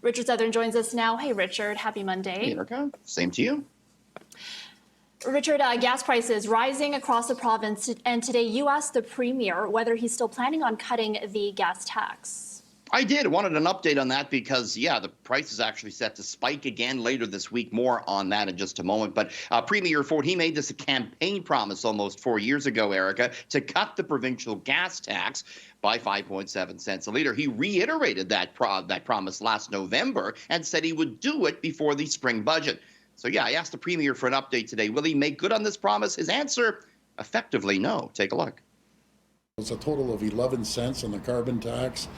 Richard Southern joins us now. Hey, Richard. Happy Monday. Hey, Erica. Same to you. Richard, gas prices rising across the province, and today you asked the Premier whether he's still planning on cutting the gas tax. I did. Wanted an update on that because, yeah, the price is actually set to spike again later this week. More on that in just a moment. But Premier Ford, he made this a campaign promise almost 4 years ago, Erica, to cut the provincial gas tax by 5.7 cents a litre. He reiterated that promise last November and said he would do it before the spring budget. So, yeah, I asked the Premier for an update today. Will he make good on this promise? His answer, effectively, no. Take a look. It's a total of 11 cents on the carbon tax.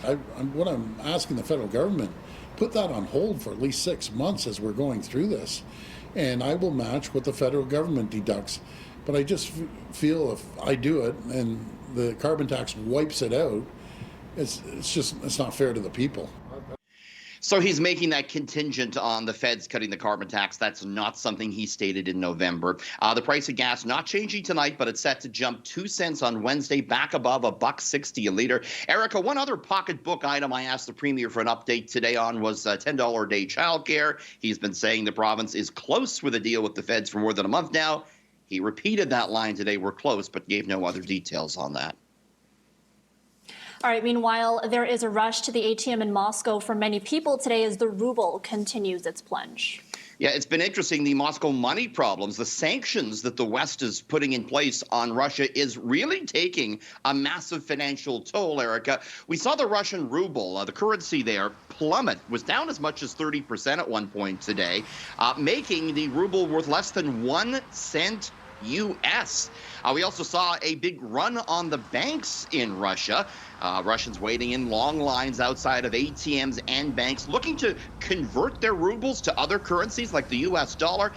What I'm asking the federal government, put that on hold for at least 6 months as we're going through this, and I will match what the federal government deducts. But I just feel if I do it and the carbon tax wipes it out, it's not fair to the people. So he's making that contingent on the feds cutting the carbon tax. That's not something he stated in November. The price of gas not changing tonight, but it's set to jump 2 cents on Wednesday, back above $1.60 a litre. Erica, one other pocketbook item I asked the Premier for an update today on was $10 a day childcare. He's been saying the province is close with a deal with the feds for more than a month now. He repeated that line today, we're close, but gave no other details on that. All right, meanwhile, there is a rush to the ATM in Moscow for many people today as the ruble continues its plunge. Yeah, it's been interesting. The Moscow money problems, the sanctions that the West is putting in place on Russia is really taking a massive financial toll, Erica. We saw the Russian ruble, the currency there, plummet, was down as much as 30% at one point today, making the ruble worth less than 1 cent U.S. We also saw a big run on the banks in Russia. Russians waiting in long lines outside of ATMs and banks looking to convert their rubles to other currencies like the U.S. dollar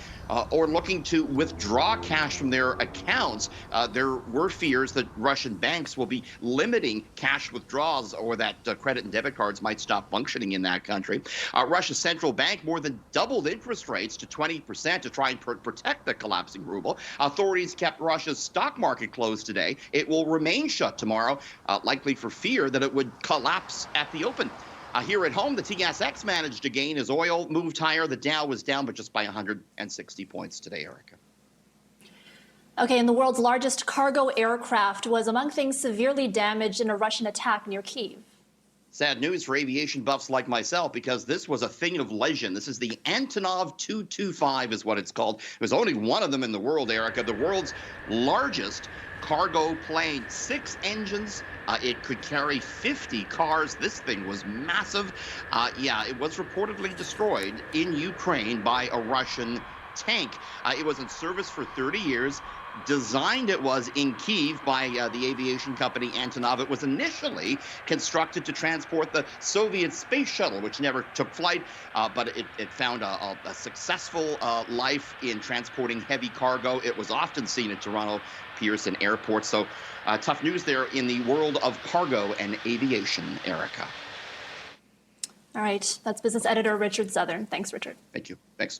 or looking to withdraw cash from their accounts. There were fears that Russian banks will be limiting cash withdrawals or that credit and debit cards might stop functioning in that country. Russia's central bank more than doubled interest rates to 20% to try and protect the collapsing ruble. Authorities kept Russia's stock market closed today. It will remain shut tomorrow, likely for fear that it would collapse at the open. Here at home, the TSX managed to gain as oil moved higher. The Dow was down, but just by 160 points today, Erica. Okay, and the world's largest cargo aircraft was, among things, severely damaged in a Russian attack near Kyiv. Sad news for aviation buffs like myself, because this was a thing of legend. This is the Antonov 225 is what it's called. There's only one of them in the world, Erica, the world's largest cargo plane. 6 engines. It could carry 50 cars. This thing was massive. Yeah, it was reportedly destroyed in Ukraine by a Russian tank. It was in service for 30 years. Designed it was in Kyiv by the aviation company Antonov. It was initially constructed to transport the Soviet space shuttle, which never took flight, but it found a successful life in transporting heavy cargo. It was often seen at Toronto Pearson Airport. So tough news there in the world of cargo and aviation, Erica. All right, that's business editor Richard Southern. Thanks, Richard. Thank you. Thanks.